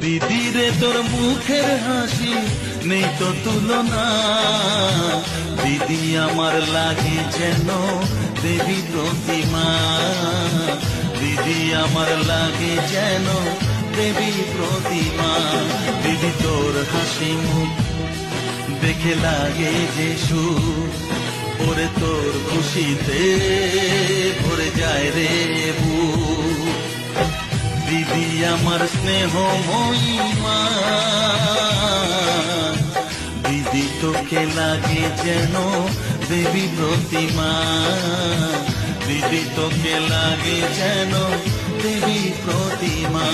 দিদি রে তোর মুখের হাসি নেই তো তুলনা, দিদি আমার লাগে যেন দেবী প্রতিমা, দিদি আমার লাগে যেন দেবী প্রতিমা। দিদি তোর হাসি মুখ দেখে লাগে যে সুখ, ওরে তোর খুশিতে ভরে যায় রে বুক। দিদি আমার স্নেহময়ী মা, দিদি তোকে লাগে যেন দেবী প্রতিমা, দিদি তোকে লাগে যেন দেবী প্রতিমা।